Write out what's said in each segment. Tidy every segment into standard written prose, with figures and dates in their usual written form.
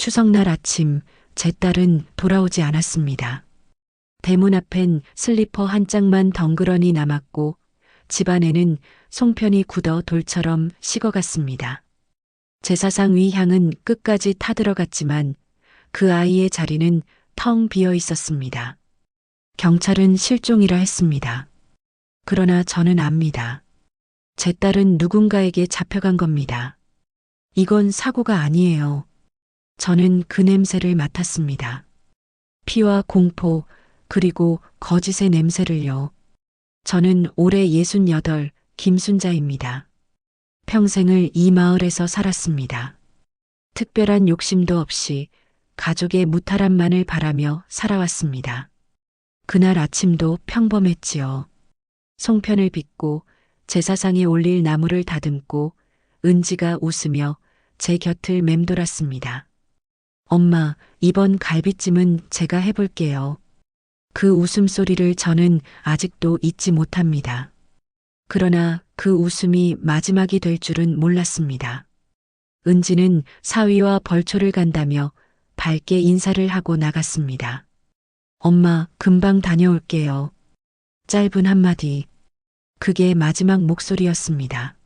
추석날 아침 제 딸은 돌아오지 않았습니다. 대문 앞엔 슬리퍼 한 짝만 덩그러니 남았고 집안에는 송편이 굳어 돌처럼 식어갔습니다. 제사상 위 향은 끝까지 타들어갔지만 그 아이의 자리는 텅 비어 있었습니다. 경찰은 실종이라 했습니다. 그러나 저는 압니다. 제 딸은 누군가에게 잡혀간 겁니다. 이건 사고가 아니에요. 저는 그 냄새를 맡았습니다. 피와 공포, 그리고 거짓의 냄새를요. 저는 올해 68 김순자입니다. 평생을 이 마을에서 살았습니다. 특별한 욕심도 없이 가족의 무탈함만을 바라며 살아왔습니다. 그날 아침도 평범했지요. 송편을 빚고 제사상에 올릴 나무를 다듬고 은지가 웃으며 제 곁을 맴돌았습니다. 엄마, 이번 갈비찜은 제가 해볼게요. 그 웃음소리를 저는 아직도 잊지 못합니다. 그러나 그 웃음이 마지막이 될 줄은 몰랐습니다. 은지는 사위와 벌초를 간다며 밝게 인사를 하고 나갔습니다. 엄마, 금방 다녀올게요. 짧은 한마디. 그게 마지막 목소리였습니다.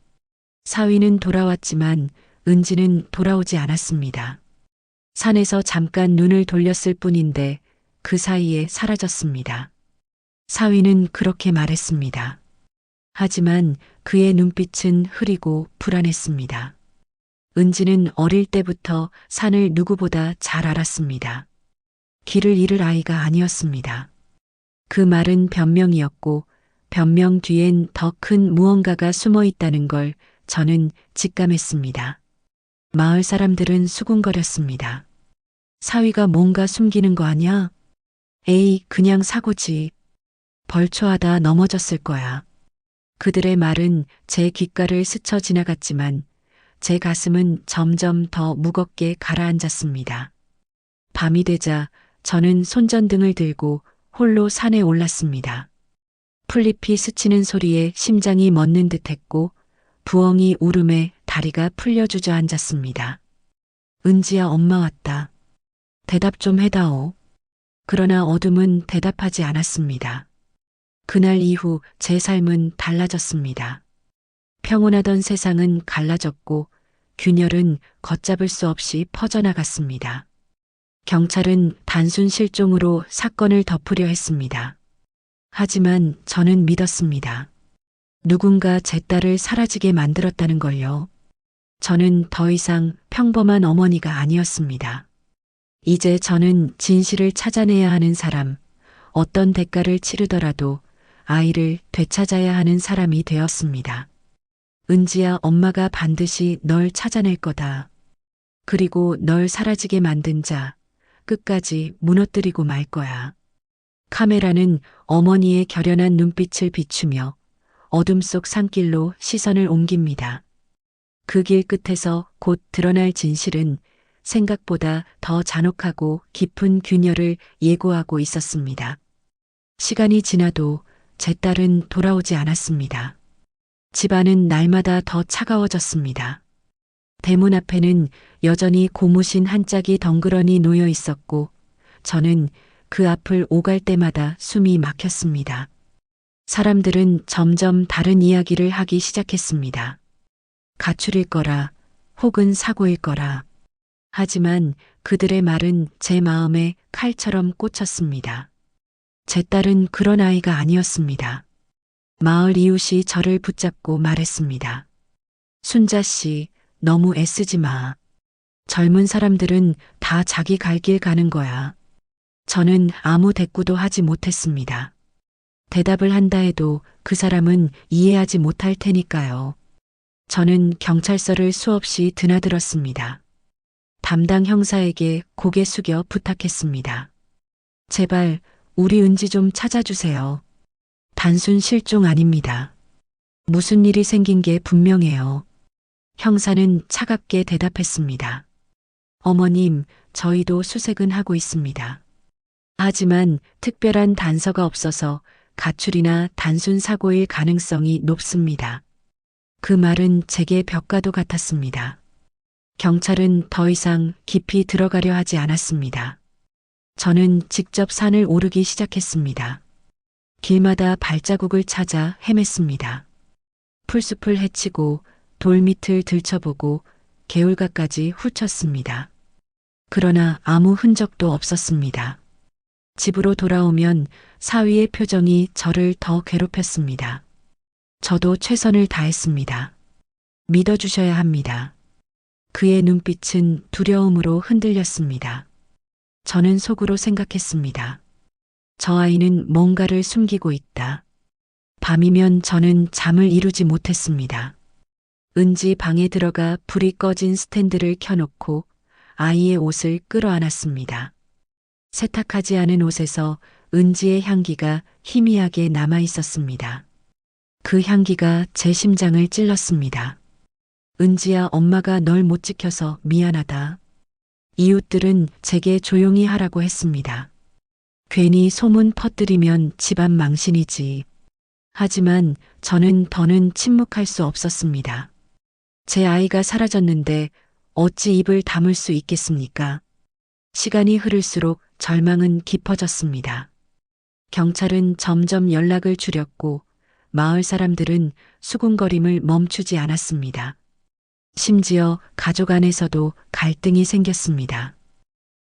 사위는 돌아왔지만 은지는 돌아오지 않았습니다. 산에서 잠깐 눈을 돌렸을 뿐인데 그 사이에 사라졌습니다. 사위는 그렇게 말했습니다. 하지만 그의 눈빛은 흐리고 불안했습니다. 은지는 어릴 때부터 산을 누구보다 잘 알았습니다. 길을 잃을 아이가 아니었습니다. 그 말은 변명이었고 변명 뒤엔 더 큰 무언가가 숨어 있다는 걸 저는 직감했습니다. 마을 사람들은 수군거렸습니다. 사위가 뭔가 숨기는 거 아냐? 에이, 그냥 사고지. 벌초하다 넘어졌을 거야. 그들의 말은 제 귓가를 스쳐 지나갔지만 제 가슴은 점점 더 무겁게 가라앉았습니다. 밤이 되자 저는 손전등을 들고 홀로 산에 올랐습니다. 풀잎이 스치는 소리에 심장이 멎는 듯했고 부엉이 울음에 다리가 풀려 주저앉았습니다. 은지야, 엄마 왔다. 대답 좀 해다오. 그러나 어둠은 대답하지 않았습니다. 그날 이후 제 삶은 달라졌습니다. 평온하던 세상은 갈라졌고 균열은 걷잡을 수 없이 퍼져나갔습니다. 경찰은 단순 실종으로 사건을 덮으려 했습니다. 하지만 저는 믿었습니다. 누군가 제 딸을 사라지게 만들었다는 걸요. 저는 더 이상 평범한 어머니가 아니었습니다. 이제 저는 진실을 찾아내야 하는 사람, 어떤 대가를 치르더라도 아이를 되찾아야 하는 사람이 되었습니다. 은지야, 엄마가 반드시 널 찾아낼 거다. 그리고 널 사라지게 만든 자, 끝까지 무너뜨리고 말 거야. 카메라는 어머니의 결연한 눈빛을 비추며 어둠 속 산길로 시선을 옮깁니다. 그 길 끝에서 곧 드러날 진실은 생각보다 더 잔혹하고 깊은 균열을 예고하고 있었습니다. 시간이 지나도 제 딸은 돌아오지 않았습니다. 집안은 날마다 더 차가워졌습니다. 대문 앞에는 여전히 고무신 한 짝이 덩그러니 놓여 있었고 저는 그 앞을 오갈 때마다 숨이 막혔습니다. 사람들은 점점 다른 이야기를 하기 시작했습니다. 가출일 거라, 혹은 사고일 거라. 하지만 그들의 말은 제 마음에 칼처럼 꽂혔습니다. 제 딸은 그런 아이가 아니었습니다. 마을 이웃이 저를 붙잡고 말했습니다. 순자 씨, 너무 애쓰지 마. 젊은 사람들은 다 자기 갈 길 가는 거야. 저는 아무 대꾸도 하지 못했습니다. 대답을 한다 해도 그 사람은 이해하지 못할 테니까요. 저는 경찰서를 수없이 드나들었습니다. 담당 형사에게 고개 숙여 부탁했습니다. 제발 우리 은지 좀 찾아주세요. 단순 실종 아닙니다. 무슨 일이 생긴 게 분명해요. 형사는 차갑게 대답했습니다. 어머님, 저희도 수색은 하고 있습니다. 하지만 특별한 단서가 없어서 가출이나 단순 사고일 가능성이 높습니다. 그 말은 제게 벽과도 같았습니다. 경찰은 더 이상 깊이 들어가려 하지 않았습니다. 저는 직접 산을 오르기 시작했습니다. 길마다 발자국을 찾아 헤맸습니다. 풀숲을 헤치고 돌밑을 들춰보고 개울가까지 훑쳤습니다. 그러나 아무 흔적도 없었습니다. 집으로 돌아오면 사위의 표정이 저를 더 괴롭혔습니다. 저도 최선을 다했습니다. 믿어주셔야 합니다. 그의 눈빛은 두려움으로 흔들렸습니다. 저는 속으로 생각했습니다. 저 아이는 뭔가를 숨기고 있다. 밤이면 저는 잠을 이루지 못했습니다. 은지 방에 들어가 불이 꺼진 스탠드를 켜놓고 아이의 옷을 끌어안았습니다. 세탁하지 않은 옷에서 은지의 향기가 희미하게 남아 있었습니다. 그 향기가 제 심장을 찔렀습니다. 은지야, 엄마가 널 못 지켜서 미안하다. 이웃들은 제게 조용히 하라고 했습니다. 괜히 소문 퍼뜨리면 집안 망신이지. 하지만 저는 더는 침묵할 수 없었습니다. 제 아이가 사라졌는데 어찌 입을 다물 수 있겠습니까? 시간이 흐를수록 절망은 깊어졌습니다. 경찰은 점점 연락을 줄였고 마을 사람들은 수군거림을 멈추지 않았습니다. 심지어 가족 안에서도 갈등이 생겼습니다.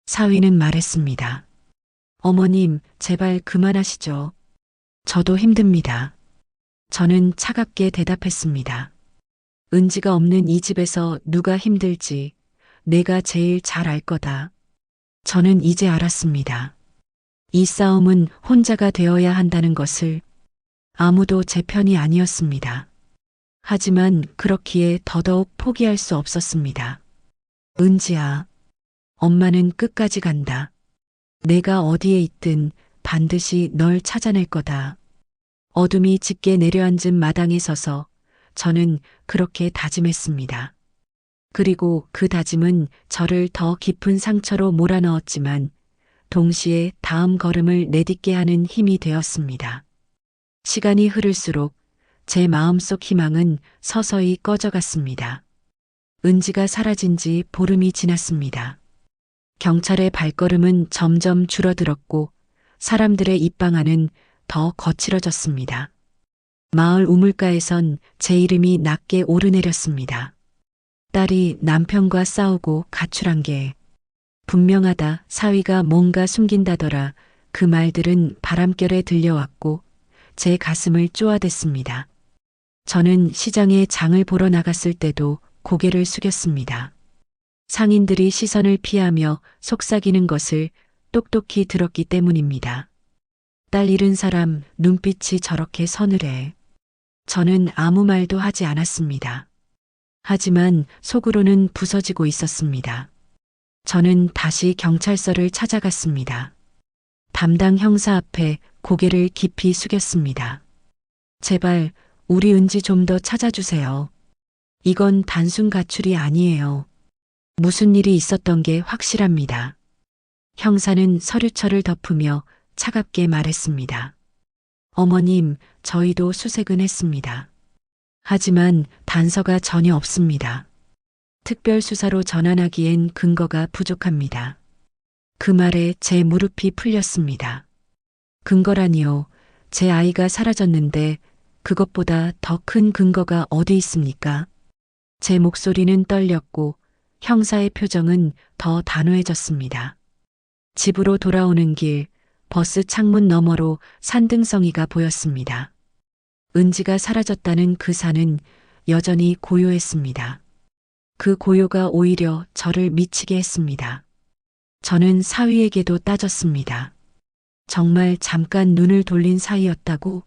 사위는 말했습니다. 어머님, 제발 그만하시죠. 저도 힘듭니다. 저는 차갑게 대답했습니다. 은지가 없는 이 집에서 누가 힘들지 내가 제일 잘 알 거다. 저는 이제 알았습니다. 이 싸움은 혼자가 되어야 한다는 것을. 아무도 제 편이 아니었습니다. 하지만 그렇기에 더더욱 포기할 수 없었습니다. 은지야, 엄마는 끝까지 간다. 내가 어디에 있든 반드시 널 찾아낼 거다. 어둠이 짙게 내려앉은 마당에 서서 저는 그렇게 다짐했습니다. 그리고 그 다짐은 저를 더 깊은 상처로 몰아넣었지만 동시에 다음 걸음을 내딛게 하는 힘이 되었습니다. 시간이 흐를수록 제 마음속 희망은 서서히 꺼져갔습니다. 은지가 사라진 지 보름이 지났습니다. 경찰의 발걸음은 점점 줄어들었고 사람들의 입방아는 더 거칠어졌습니다. 마을 우물가에선 제 이름이 낮게 오르내렸습니다. 딸이 남편과 싸우고 가출한 게 분명하다. 사위가 뭔가 숨긴다더라. 그 말들은 바람결에 들려왔고 제 가슴을 쪼아댔습니다. 저는 시장에 장을 보러 나갔을 때도 고개를 숙였습니다. 상인들이 시선을 피하며 속삭이는 것을 똑똑히 들었기 때문입니다. 딸 잃은 사람 눈빛이 저렇게 서늘해. 저는 아무 말도 하지 않았습니다. 하지만 속으로는 부서지고 있었습니다. 저는 다시 경찰서를 찾아갔습니다. 담당 형사 앞에 고개를 깊이 숙였습니다. 제발 우리 은지 좀 더 찾아주세요. 이건 단순 가출이 아니에요. 무슨 일이 있었던 게 확실합니다. 형사는 서류철을 덮으며 차갑게 말했습니다. 어머님, 저희도 수색은 했습니다. 하지만 단서가 전혀 없습니다. 특별수사로 전환하기엔 근거가 부족합니다. 그 말에 제 무릎이 풀렸습니다. 근거라니요. 제 아이가 사라졌는데 그것보다 더 큰 근거가 어디 있습니까? 제 목소리는 떨렸고 형사의 표정은 더 단호해졌습니다. 집으로 돌아오는 길, 버스 창문 너머로 산등성이가 보였습니다. 은지가 사라졌다는 그 산은 여전히 고요했습니다. 그 고요가 오히려 저를 미치게 했습니다. 저는 사위에게도 따졌습니다. 정말 잠깐 눈을 돌린 사이였다고?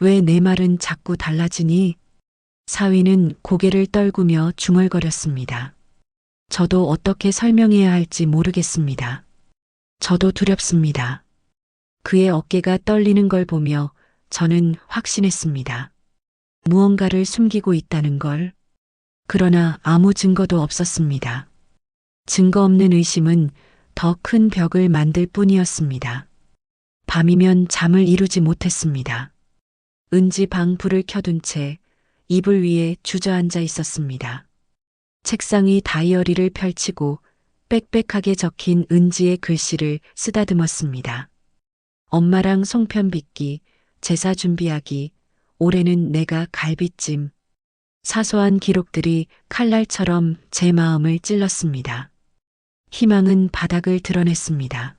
왜 내 말은 자꾸 달라지니? 사위는 고개를 떨구며 중얼거렸습니다. 저도 어떻게 설명해야 할지 모르겠습니다. 저도 두렵습니다. 그의 어깨가 떨리는 걸 보며 저는 확신했습니다. 무언가를 숨기고 있다는 걸. 그러나 아무 증거도 없었습니다. 증거 없는 의심은 더 큰 벽을 만들 뿐이었습니다. 밤이면 잠을 이루지 못했습니다. 은지 방 불을 켜둔 채 이불 위에 주저앉아 있었습니다. 책상 위 다이어리를 펼치고 빽빽하게 적힌 은지의 글씨를 쓰다듬었습니다. 엄마랑 송편 빚기, 제사 준비하기, 올해는 내가 갈비찜. 사소한 기록들이 칼날처럼 제 마음을 찔렀습니다. 희망은 바닥을 드러냈습니다.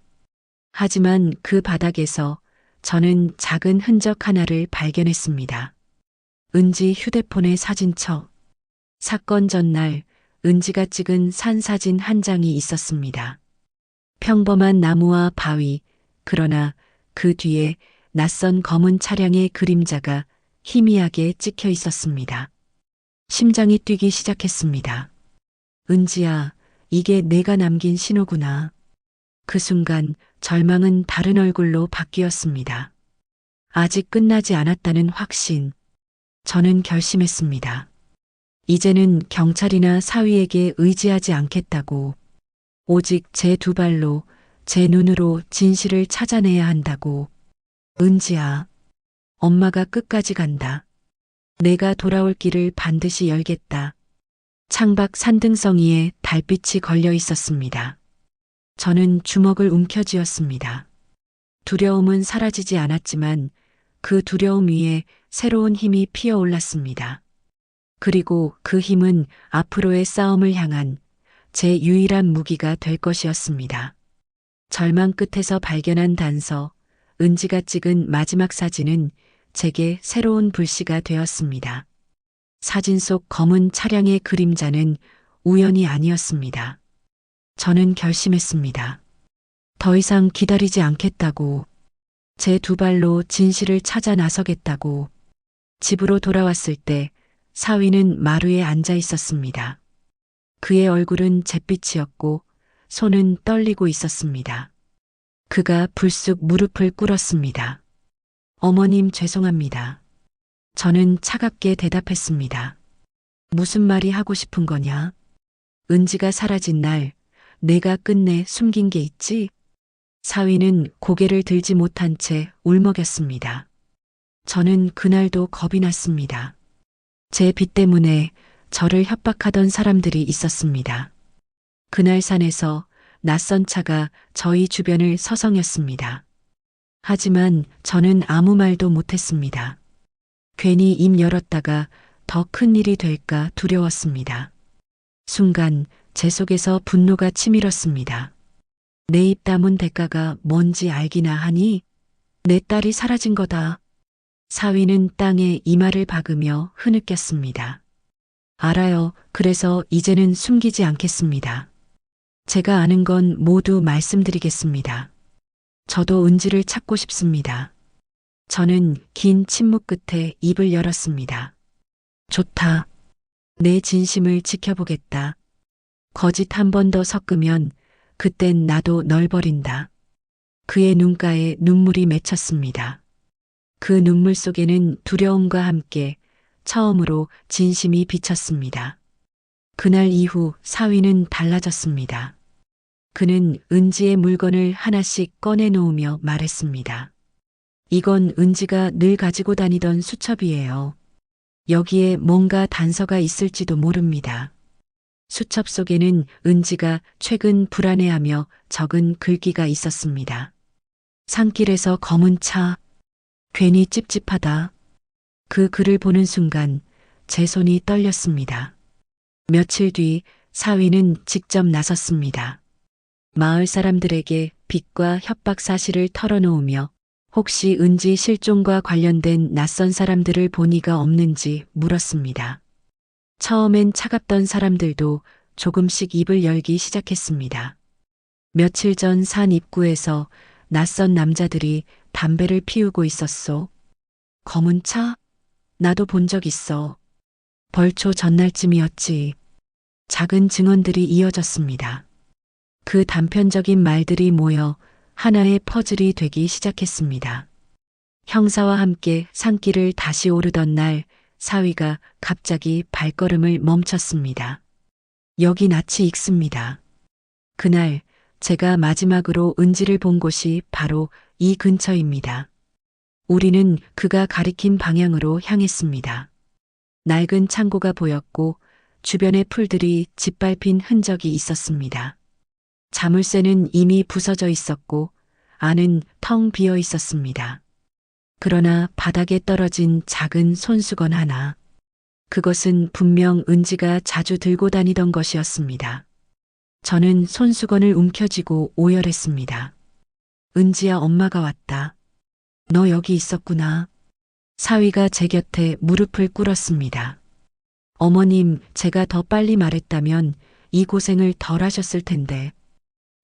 하지만 그 바닥에서 저는 작은 흔적 하나를 발견했습니다. 은지 휴대폰의 사진첩. 사건 전날 은지가 찍은 산사진 한 장이 있었습니다. 평범한 나무와 바위, 그러나 그 뒤에 낯선 검은 차량의 그림자가 희미하게 찍혀 있었습니다. 심장이 뛰기 시작했습니다. 은지야, 이게 내가 남긴 신호구나. 그 순간 절망은 다른 얼굴로 바뀌었습니다. 아직 끝나지 않았다는 확신. 저는 결심했습니다. 이제는 경찰이나 사위에게 의지하지 않겠다고. 오직 제 두 발로, 제 눈으로 진실을 찾아내야 한다고. 은지야, 엄마가 끝까지 간다. 내가 돌아올 길을 반드시 열겠다. 창밖 산등성이에 달빛이 걸려 있었습니다. 저는 주먹을 움켜쥐었습니다. 두려움은 사라지지 않았지만 그 두려움 위에 새로운 힘이 피어올랐습니다. 그리고 그 힘은 앞으로의 싸움을 향한 제 유일한 무기가 될 것이었습니다. 절망 끝에서 발견한 단서, 은지가 찍은 마지막 사진은 제게 새로운 불씨가 되었습니다. 사진 속 검은 차량의 그림자는 우연이 아니었습니다. 저는 결심했습니다. 더 이상 기다리지 않겠다고. 제 두 발로 진실을 찾아 나서겠다고. 집으로 돌아왔을 때 사위는 마루에 앉아 있었습니다. 그의 얼굴은 잿빛이었고 손은 떨리고 있었습니다. 그가 불쑥 무릎을 꿇었습니다. 어머님 죄송합니다. 저는 차갑게 대답했습니다. 무슨 말이 하고 싶은 거냐? 은지가 사라진 날 내가 끝내 숨긴 게 있지? 사위는 고개를 들지 못한 채 울먹였습니다. 저는 그날도 겁이 났습니다. 제 빚 때문에 저를 협박하던 사람들이 있었습니다. 그날 산에서 낯선 차가 저희 주변을 서성였습니다. 하지만 저는 아무 말도 못했습니다. 괜히 입 열었다가 더 큰 일이 될까 두려웠습니다. 순간 제 속에서 분노가 치밀었습니다. 내 입 다문 대가가 뭔지 알기나 하니? 내 딸이 사라진 거다. 사위는 땅에 이마를 박으며 흐느꼈습니다. 알아요. 그래서 이제는 숨기지 않겠습니다. 제가 아는 건 모두 말씀드리겠습니다. 저도 은지를 찾고 싶습니다. 저는 긴 침묵 끝에 입을 열었습니다. 좋다. 내 진심을 지켜보겠다. 거짓 한 번 더 섞으면 그땐 나도 널 버린다. 그의 눈가에 눈물이 맺혔습니다. 그 눈물 속에는 두려움과 함께 처음으로 진심이 비쳤습니다. 그날 이후 사위는 달라졌습니다. 그는 은지의 물건을 하나씩 꺼내놓으며 말했습니다. 이건 은지가 늘 가지고 다니던 수첩이에요. 여기에 뭔가 단서가 있을지도 모릅니다. 수첩 속에는 은지가 최근 불안해하며 적은 글귀가 있었습니다. 산길에서 검은 차, 괜히 찝찝하다. 그 글을 보는 순간 제 손이 떨렸습니다. 며칠 뒤 사위는 직접 나섰습니다. 마을 사람들에게 빚과 협박 사실을 털어놓으며 혹시 은지 실종과 관련된 낯선 사람들을 본 이가 없는지 물었습니다. 처음엔 차갑던 사람들도 조금씩 입을 열기 시작했습니다. 며칠 전 산 입구에서 낯선 남자들이 담배를 피우고 있었소. 검은 차? 나도 본 적 있어. 벌초 전날쯤이었지. 작은 증언들이 이어졌습니다. 그 단편적인 말들이 모여 하나의 퍼즐이 되기 시작했습니다. 형사와 함께 산길을 다시 오르던 날 사위가 갑자기 발걸음을 멈췄습니다. 여기 낯이 익습니다. 그날 제가 마지막으로 은지를 본 곳이 바로 이 근처입니다. 우리는 그가 가리킨 방향으로 향했습니다. 낡은 창고가 보였고 주변의 풀들이 짓밟힌 흔적이 있었습니다. 자물쇠는 이미 부서져 있었고 안은 텅 비어 있었습니다. 그러나 바닥에 떨어진 작은 손수건 하나. 그것은 분명 은지가 자주 들고 다니던 것이었습니다. 저는 손수건을 움켜쥐고 오열했습니다. 은지야, 엄마가 왔다. 너 여기 있었구나. 사위가 제 곁에 무릎을 꿇었습니다. 어머님, 제가 더 빨리 말했다면 이 고생을 덜 하셨을 텐데.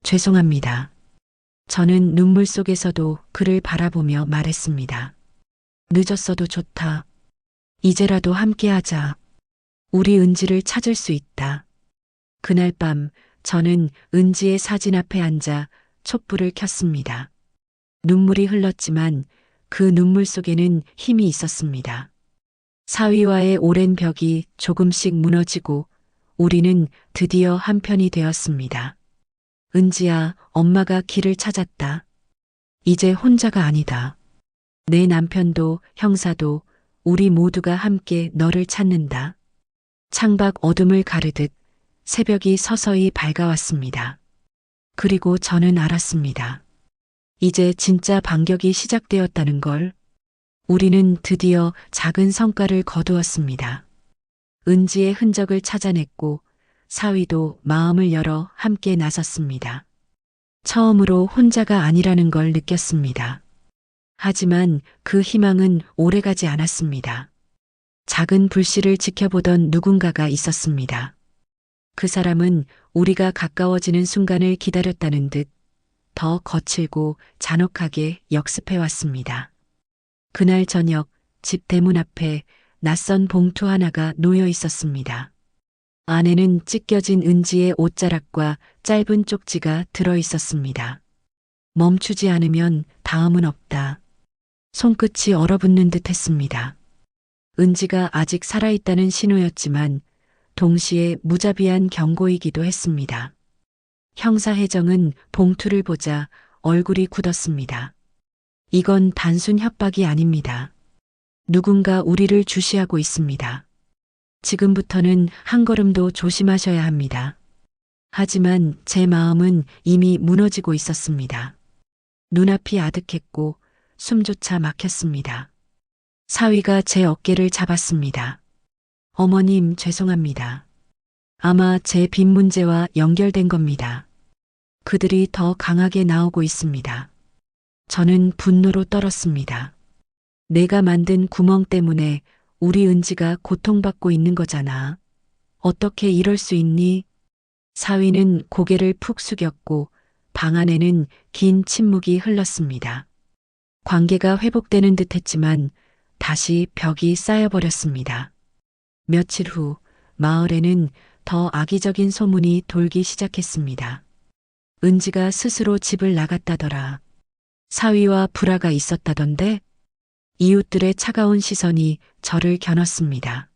죄송합니다. 저는 눈물 속에서도 그를 바라보며 말했습니다. 늦었어도 좋다. 이제라도 함께하자. 우리 은지를 찾을 수 있다. 그날 밤 저는 은지의 사진 앞에 앉아 촛불을 켰습니다. 눈물이 흘렀지만 그 눈물 속에는 힘이 있었습니다. 사위와의 오랜 벽이 조금씩 무너지고 우리는 드디어 한편이 되었습니다. 은지야, 엄마가 길을 찾았다. 이제 혼자가 아니다. 내 남편도 형사도 우리 모두가 함께 너를 찾는다. 창밖 어둠을 가르듯 새벽이 서서히 밝아왔습니다. 그리고 저는 알았습니다. 이제 진짜 반격이 시작되었다는 걸. 우리는 드디어 작은 성과를 거두었습니다. 은지의 흔적을 찾아냈고 사위도 마음을 열어 함께 나섰습니다. 처음으로 혼자가 아니라는 걸 느꼈습니다. 하지만 그 희망은 오래가지 않았습니다. 작은 불씨를 지켜보던 누군가가 있었습니다. 그 사람은 우리가 가까워지는 순간을 기다렸다는 듯 더 거칠고 잔혹하게 역습해 왔습니다. 그날 저녁 집 대문 앞에 낯선 봉투 하나가 놓여 있었습니다. 안에는 찢겨진 은지의 옷자락과 짧은 쪽지가 들어 있었습니다. 멈추지 않으면 다음은 없다. 손끝이 얼어붙는 듯 했습니다. 은지가 아직 살아있다는 신호였지만 동시에 무자비한 경고이기도 했습니다. 형사 혜정은 봉투를 보자 얼굴이 굳었습니다. 이건 단순 협박이 아닙니다. 누군가 우리를 주시하고 있습니다. 지금부터는 한 걸음도 조심하셔야 합니다. 하지만 제 마음은 이미 무너지고 있었습니다. 눈앞이 아득했고 숨조차 막혔습니다. 사위가 제 어깨를 잡았습니다. 어머님, 죄송합니다. 아마 제 빚 문제와 연결된 겁니다. 그들이 더 강하게 나오고 있습니다. 저는 분노로 떨었습니다. 내가 만든 구멍 때문에 우리 은지가 고통받고 있는 거잖아. 어떻게 이럴 수 있니? 사위는 고개를 푹 숙였고 방 안에는 긴 침묵이 흘렀습니다. 관계가 회복되는 듯 했지만 다시 벽이 쌓여버렸습니다. 며칠 후 마을에는 더 악의적인 소문이 돌기 시작했습니다. 은지가 스스로 집을 나갔다더라. 사위와 불화가 있었다던데? 이웃들의 차가운 시선이 저를 겨눴습니다.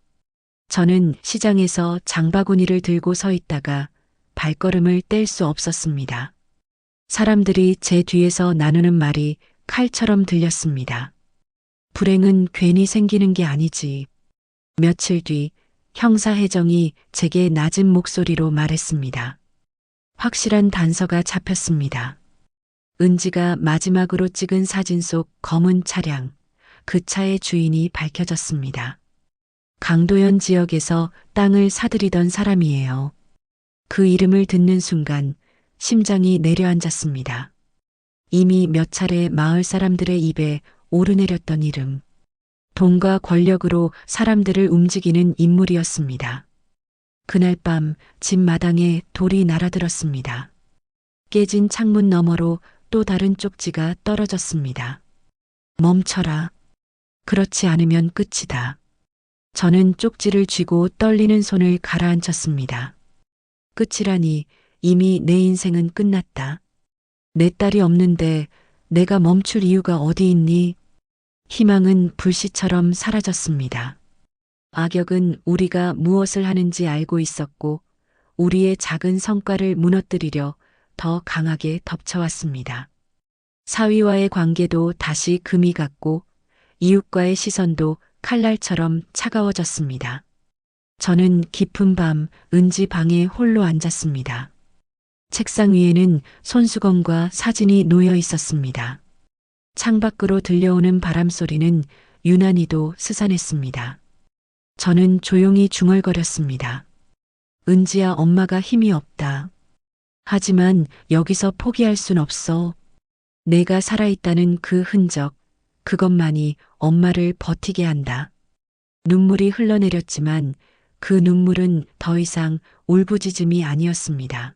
저는 시장에서 장바구니를 들고 서 있다가 발걸음을 뗄 수 없었습니다. 사람들이 제 뒤에서 나누는 말이 칼처럼 들렸습니다. 불행은 괜히 생기는 게 아니지. 며칠 뒤 형사 혜정이 제게 낮은 목소리로 말했습니다. 확실한 단서가 잡혔습니다. 은지가 마지막으로 찍은 사진 속 검은 차량, 그 차의 주인이 밝혀졌습니다. 강도현 지역에서 땅을 사들이던 사람이에요. 그 이름을 듣는 순간 심장이 내려앉았습니다. 이미 몇 차례 마을 사람들의 입에 오르내렸던 이름. 돈과 권력으로 사람들을 움직이는 인물이었습니다. 그날 밤 집 마당에 돌이 날아들었습니다. 깨진 창문 너머로 또 다른 쪽지가 떨어졌습니다. 멈춰라. 그렇지 않으면 끝이다. 저는 쪽지를 쥐고 떨리는 손을 가라앉혔습니다. 끝이라니 이미 내 인생은 끝났다. 내 딸이 없는데 내가 멈출 이유가 어디 있니? 희망은 불씨처럼 사라졌습니다. 악역은 우리가 무엇을 하는지 알고 있었고 우리의 작은 성과를 무너뜨리려 더 강하게 덮쳐왔습니다. 사위와의 관계도 다시 금이 갔고 이웃과의 시선도 칼날처럼 차가워졌습니다. 저는 깊은 밤 은지 방에 홀로 앉았습니다. 책상 위에는 손수건과 사진이 놓여 있었습니다. 창밖으로 들려오는 바람 소리는 유난히도 스산했습니다. 저는 조용히 중얼거렸습니다. 은지야, 엄마가 힘이 없다. 하지만 여기서 포기할 순 없어. 내가 살아있다는 그 흔적, 그것만이 엄마를 버티게 한다. 눈물이 흘러내렸지만 그 눈물은 더 이상 울부짖음이 아니었습니다.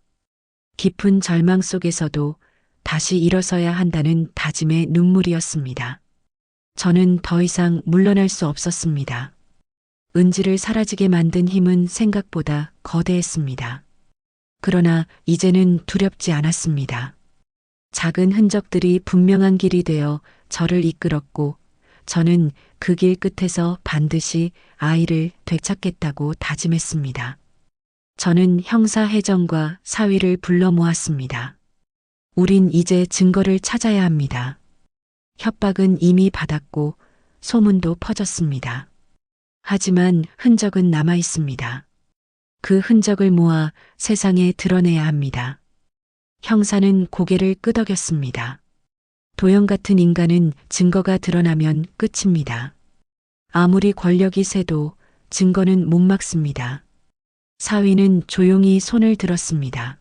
깊은 절망 속에서도 다시 일어서야 한다는 다짐의 눈물이었습니다. 저는 더 이상 물러날 수 없었습니다. 은지를 사라지게 만든 힘은 생각보다 거대했습니다. 그러나 이제는 두렵지 않았습니다. 작은 흔적들이 분명한 길이 되어 저를 이끌었고, 저는 그 길 끝에서 반드시 아이를 되찾겠다고 다짐했습니다. 저는 형사 해정과 사위를 불러 모았습니다. 우린 이제 증거를 찾아야 합니다. 협박은 이미 받았고 소문도 퍼졌습니다. 하지만 흔적은 남아 있습니다. 그 흔적을 모아 세상에 드러내야 합니다. 형사는 고개를 끄덕였습니다. 도형 같은 인간은 증거가 드러나면 끝입니다. 아무리 권력이 세도 증거는 못 막습니다. 사위는 조용히 손을 들었습니다.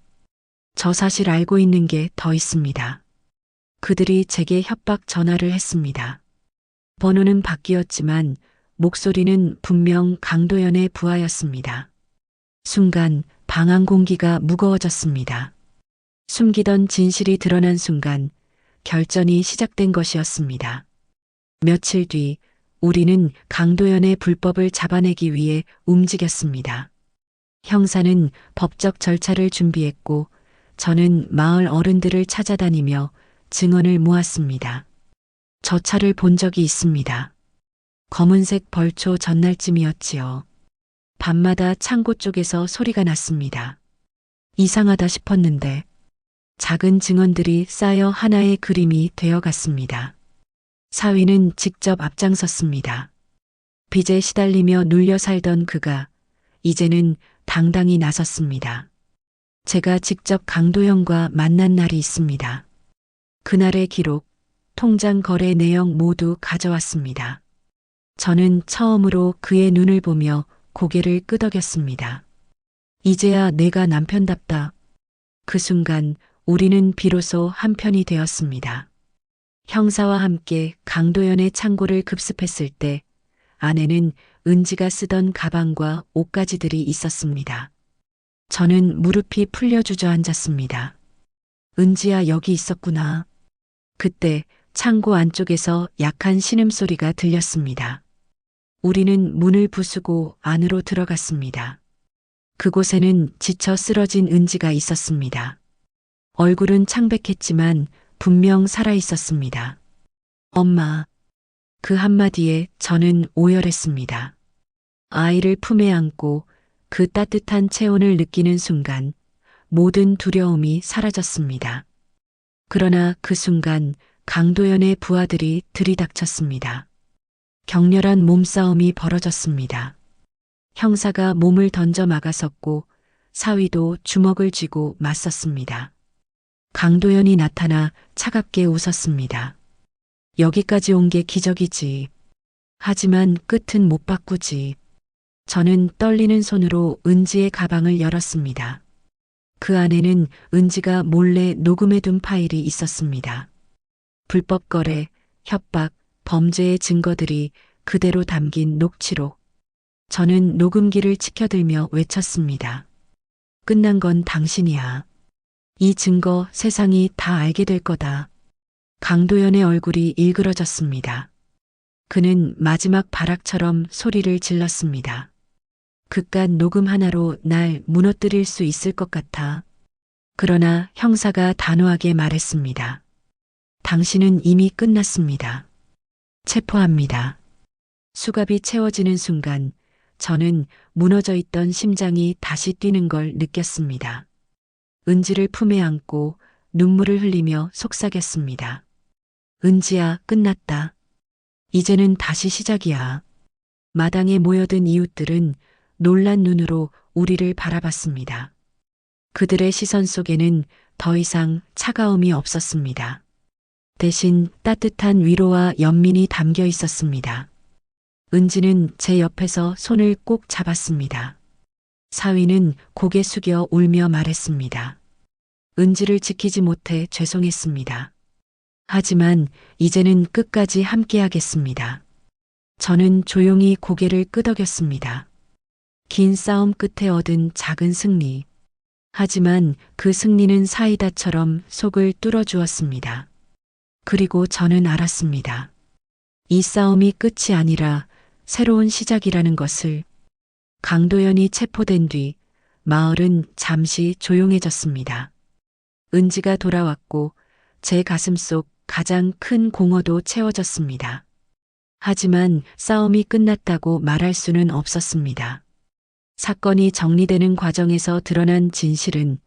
저 사실 알고 있는 게 더 있습니다. 그들이 제게 협박 전화를 했습니다. 번호는 바뀌었지만 목소리는 분명 강도연의 부하였습니다. 순간 방안 공기가 무거워졌습니다. 숨기던 진실이 드러난 순간 결전이 시작된 것이었습니다. 며칠 뒤 우리는 강도연의 불법을 잡아내기 위해 움직였습니다. 형사는 법적 절차를 준비했고 저는 마을 어른들을 찾아다니며 증언을 모았습니다. 저 차를 본 적이 있습니다. 검은색 벌초 전날쯤이었지요. 밤마다 창고 쪽에서 소리가 났습니다. 이상하다 싶었는데 작은 증언들이 쌓여 하나의 그림이 되어갔습니다. 사위는 직접 앞장섰습니다. 빚에 시달리며 눌려 살던 그가 이제는 당당히 나섰습니다. 제가 직접 강도영과 만난 날이 있습니다. 그날의 기록, 통장 거래 내용 모두 가져왔습니다. 저는 처음으로 그의 눈을 보며 고개를 끄덕였습니다. 이제야 내가 남편답다. 그 순간 우리는 비로소 한편이 되었습니다. 형사와 함께 강도연의 창고를 급습했을 때 안에는 은지가 쓰던 가방과 옷가지들이 있었습니다. 저는 무릎이 풀려 주저앉았습니다. 은지야, 여기 있었구나. 그때 창고 안쪽에서 약한 신음소리가 들렸습니다. 우리는 문을 부수고 안으로 들어갔습니다. 그곳에는 지쳐 쓰러진 은지가 있었습니다. 얼굴은 창백했지만 분명 살아 있었습니다. 엄마. 그 한마디에 저는 오열했습니다. 아이를 품에 안고 그 따뜻한 체온을 느끼는 순간 모든 두려움이 사라졌습니다. 그러나 그 순간 강도연의 부하들이 들이닥쳤습니다. 격렬한 몸싸움이 벌어졌습니다. 형사가 몸을 던져 막아섰고 사위도 주먹을 쥐고 맞섰습니다. 강도연이 나타나 차갑게 웃었습니다. 여기까지 온 게 기적이지. 하지만 끝은 못 바꾸지. 저는 떨리는 손으로 은지의 가방을 열었습니다. 그 안에는 은지가 몰래 녹음해둔 파일이 있었습니다. 불법 거래, 협박, 범죄의 증거들이 그대로 담긴 녹취록. 저는 녹음기를 치켜들며 외쳤습니다. 끝난 건 당신이야. 이 증거 세상이 다 알게 될 거다. 강도연의 얼굴이 일그러졌습니다. 그는 마지막 발악처럼 소리를 질렀습니다. 그깟 녹음 하나로 날 무너뜨릴 수 있을 것 같아. 그러나 형사가 단호하게 말했습니다. 당신은 이미 끝났습니다. 체포합니다. 수갑이 채워지는 순간 저는 무너져 있던 심장이 다시 뛰는 걸 느꼈습니다. 은지를 품에 안고 눈물을 흘리며 속삭였습니다. 은지야, 끝났다. 이제는 다시 시작이야. 마당에 모여든 이웃들은 놀란 눈으로 우리를 바라봤습니다. 그들의 시선 속에는 더 이상 차가움이 없었습니다. 대신 따뜻한 위로와 연민이 담겨 있었습니다. 은지는 제 옆에서 손을 꼭 잡았습니다. 사위는 고개 숙여 울며 말했습니다. 은지를 지키지 못해 죄송했습니다. 하지만 이제는 끝까지 함께하겠습니다. 저는 조용히 고개를 끄덕였습니다. 긴 싸움 끝에 얻은 작은 승리. 하지만 그 승리는 사이다처럼 속을 뚫어주었습니다. 그리고 저는 알았습니다. 이 싸움이 끝이 아니라 새로운 시작이라는 것을. 강도연이 체포된 뒤 마을은 잠시 조용해졌습니다. 은지가 돌아왔고 제 가슴 속 가장 큰 공허도 채워졌습니다. 하지만 싸움이 끝났다고 말할 수는 없었습니다. 사건이 정리되는 과정에서 드러난 진실은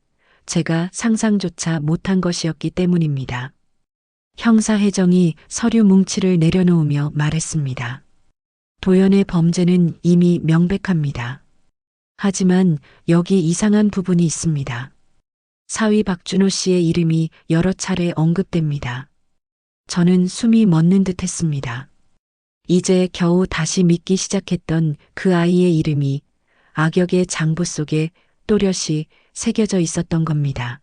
제가 상상조차 못한 것이었기 때문입니다. 형사회정이 서류 뭉치를 내려놓으며 말했습니다. 도연의 범죄는 이미 명백합니다. 하지만 여기 이상한 부분이 있습니다. 사위 박준호 씨의 이름이 여러 차례 언급됩니다. 저는 숨이 멎는 듯 했습니다. 이제 겨우 다시 믿기 시작했던 그 아이의 이름이 악역의 장부 속에 또렷이 새겨져 있었던 겁니다.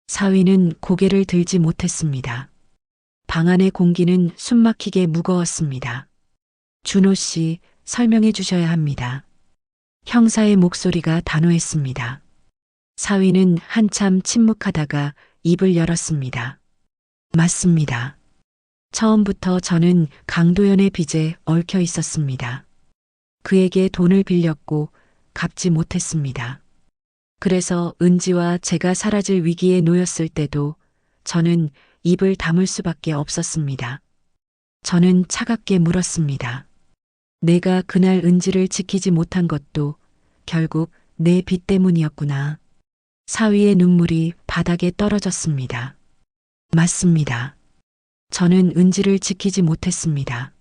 사위는 고개를 들지 못했습니다. 방 안의 공기는 숨막히게 무거웠습니다. 준호 씨, 설명해 주셔야 합니다. 형사의 목소리가 단호했습니다. 사위는 한참 침묵하다가 입을 열었습니다. 맞습니다. 처음부터 저는 강도연의 빚에 얽혀 있었습니다. 그에게 돈을 빌렸고 갚지 못했습니다. 그래서 은지와 제가 사라질 위기에 놓였을 때도 저는 입을 다물 수밖에 없었습니다. 저는 차갑게 물었습니다. 내가 그날 은지를 지키지 못한 것도 결국 내 빚 때문이었구나. 사위의 눈물이 바닥에 떨어졌습니다. 맞습니다. 저는 은지를 지키지 못했습니다.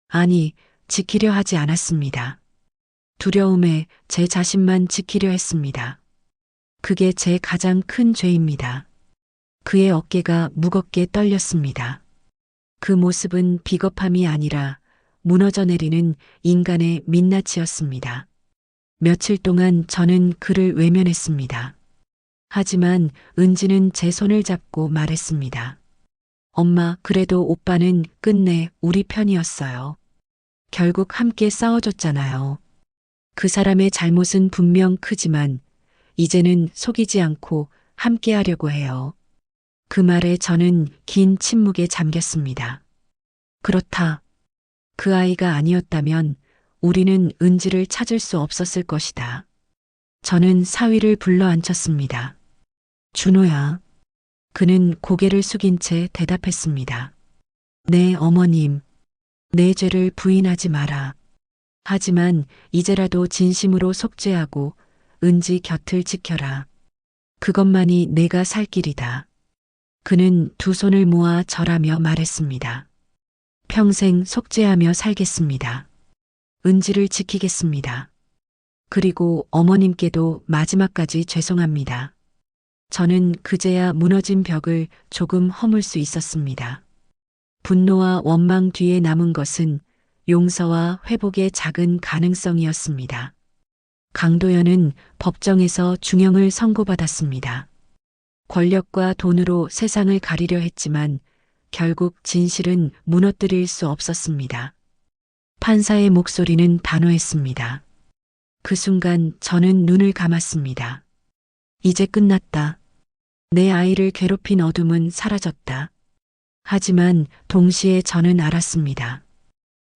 아니, 지키려 하지 않았습니다. 두려움에 제 자신만 지키려 했습니다. 그게 제 가장 큰 죄입니다. 그의 어깨가 무겁게 떨렸습니다. 그 모습은 비겁함이 아니라 무너져 내리는 인간의 민낯이었습니다. 며칠 동안 저는 그를 외면했습니다. 하지만 은지는 제 손을 잡고 말했습니다. 엄마, 그래도 오빠는 끝내 우리 편이었어요. 결국 함께 싸워줬잖아요. 그 사람의 잘못은 분명 크지만 이제는 속이지 않고 함께 하려고 해요. 그 말에 저는 긴 침묵에 잠겼습니다. 그렇다. 그 아이가 아니었다면 우리는 은지를 찾을 수 없었을 것이다. 저는 사위를 불러 앉혔습니다. 준호야. 그는 고개를 숙인 채 대답했습니다. 네, 어머님. 내 죄를 부인하지 마라. 하지만 이제라도 진심으로 속죄하고 은지 곁을 지켜라. 그것만이 내가 살 길이다. 그는 두 손을 모아 절하며 말했습니다. 평생 속죄하며 살겠습니다. 은지를 지키겠습니다. 그리고 어머님께도 마지막까지 죄송합니다. 저는 그제야 무너진 벽을 조금 허물 수 있었습니다. 분노와 원망 뒤에 남은 것은 용서와 회복의 작은 가능성이었습니다. 강도연은 법정에서 중형을 선고받았습니다. 권력과 돈으로 세상을 가리려 했지만 결국 진실은 무너뜨릴 수 없었습니다. 판사의 목소리는 단호했습니다. 그 순간 저는 눈을 감았습니다. 이제 끝났다. 내 아이를 괴롭힌 어둠은 사라졌다. 하지만 동시에 저는 알았습니다.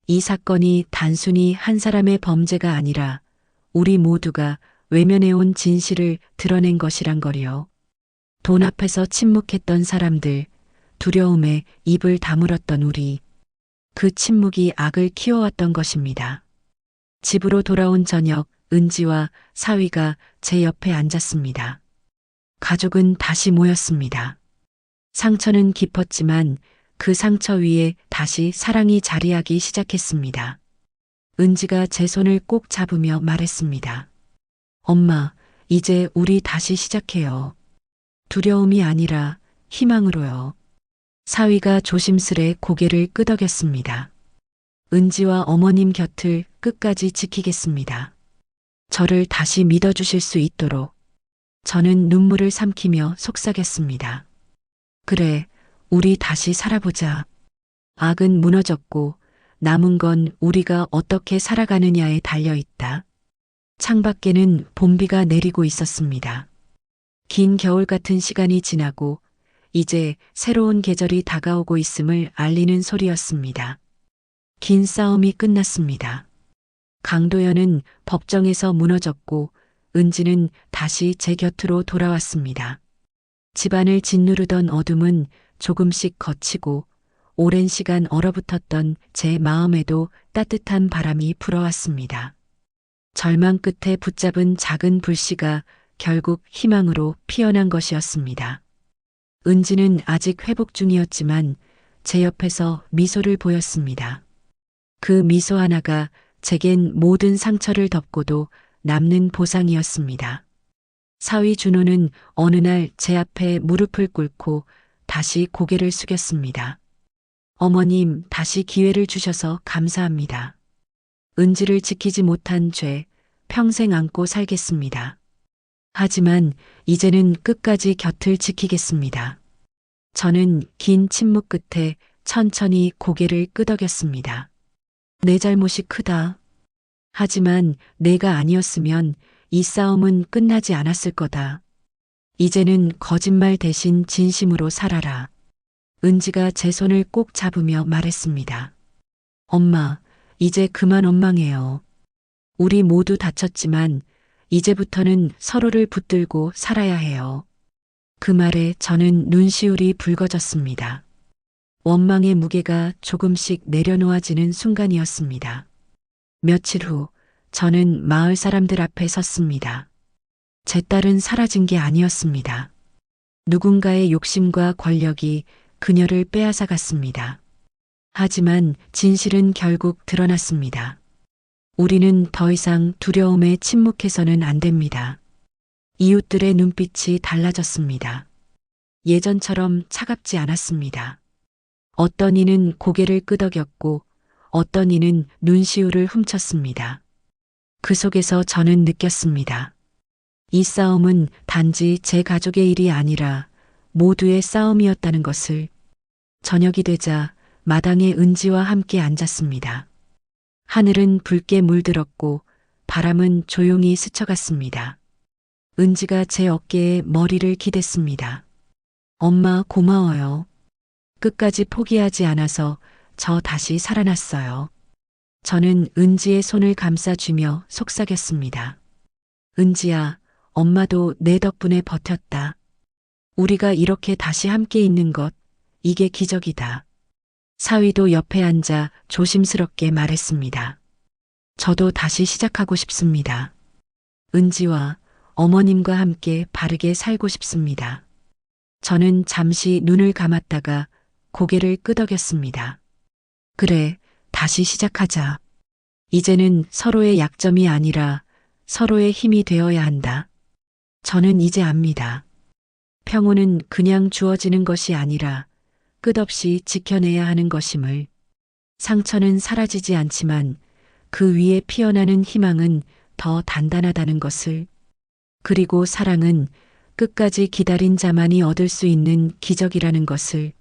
이 사건이 단순히 한 사람의 범죄가 아니라 우리 모두가 외면해온 진실을 드러낸 것이란 거리요. 돈 앞에서 침묵했던 사람들, 두려움에 입을 다물었던 우리, 그 침묵이 악을 키워왔던 것입니다. 집으로 돌아온 저녁, 은지와 사위가 제 옆에 앉았습니다. 가족은 다시 모였습니다. 상처는 깊었지만 그 상처 위에 다시 사랑이 자리하기 시작했습니다. 은지가 제 손을 꼭 잡으며 말했습니다. 엄마, 이제 우리 다시 시작해요. 두려움이 아니라 희망으로요. 사위가 조심스레 고개를 끄덕였습니다. 은지와 어머님 곁을 끝까지 지키겠습니다. 저를 다시 믿어주실 수 있도록. 저는 눈물을 삼키며 속삭였습니다. 그래, 우리 다시 살아보자. 악은 무너졌고 남은 건 우리가 어떻게 살아가느냐에 달려 있다. 창밖에는 봄비가 내리고 있었습니다. 긴 겨울 같은 시간이 지나고 이제 새로운 계절이 다가오고 있음을 알리는 소리였습니다. 긴 싸움이 끝났습니다. 강도연은 법정에서 무너졌고 은지는 다시 제 곁으로 돌아왔습니다. 집안을 짓누르던 어둠은 조금씩 걷히고 오랜 시간 얼어붙었던 제 마음에도 따뜻한 바람이 불어왔습니다. 절망 끝에 붙잡은 작은 불씨가 결국 희망으로 피어난 것이었습니다. 은지는 아직 회복 중이었지만 제 옆에서 미소를 보였습니다. 그 미소 하나가 제겐 모든 상처를 덮고도 남는 보상이었습니다. 사위 준호는 어느 날 제 앞에 무릎을 꿇고 다시 고개를 숙였습니다. 어머님, 다시 기회를 주셔서 감사합니다. 은지를 지키지 못한 죄, 평생 안고 살겠습니다. 하지만 이제는 끝까지 곁을 지키겠습니다. 저는 긴 침묵 끝에 천천히 고개를 끄덕였습니다. 내 잘못이 크다. 하지만 내가 아니었으면 이 싸움은 끝나지 않았을 거다. 이제는 거짓말 대신 진심으로 살아라. 은지가 제 손을 꼭 잡으며 말했습니다. 엄마, 이제 그만 원망해요. 우리 모두 다쳤지만 이제부터는 서로를 붙들고 살아야 해요. 그 말에 저는 눈시울이 붉어졌습니다. 원망의 무게가 조금씩 내려놓아지는 순간이었습니다. 며칠 후 저는 마을 사람들 앞에 섰습니다. 제 딸은 사라진 게 아니었습니다. 누군가의 욕심과 권력이 그녀를 빼앗아 갔습니다. 하지만 진실은 결국 드러났습니다. 우리는 더 이상 두려움에 침묵해서는 안 됩니다. 이웃들의 눈빛이 달라졌습니다. 예전처럼 차갑지 않았습니다. 어떤 이는 고개를 끄덕였고 어떤 이는 눈시울을 훔쳤습니다. 그 속에서 저는 느꼈습니다. 이 싸움은 단지 제 가족의 일이 아니라 모두의 싸움이었다는 것을. 저녁이 되자 마당에 은지와 함께 앉았습니다. 하늘은 붉게 물들었고 바람은 조용히 스쳐갔습니다. 은지가 제 어깨에 머리를 기댔습니다. 엄마 고마워요. 끝까지 포기하지 않아서 저 다시 살아났어요. 저는 은지의 손을 감싸주며 속삭였습니다. 은지야, 엄마도 내 덕분에 버텼다. 우리가 이렇게 다시 함께 있는 것, 이게 기적이다. 사위도 옆에 앉아 조심스럽게 말했습니다. 저도 다시 시작하고 싶습니다. 은지와 어머님과 함께 바르게 살고 싶습니다. 저는 잠시 눈을 감았다가 고개를 끄덕였습니다. 그래, 다시 시작하자. 이제는 서로의 약점이 아니라 서로의 힘이 되어야 한다. 저는 이제 압니다. 평온은 그냥 주어지는 것이 아니라 끝없이 지켜내야 하는 것임을. 상처는 사라지지 않지만 그 위에 피어나는 희망은 더 단단하다는 것을. 그리고 사랑은 끝까지 기다린 자만이 얻을 수 있는 기적이라는 것을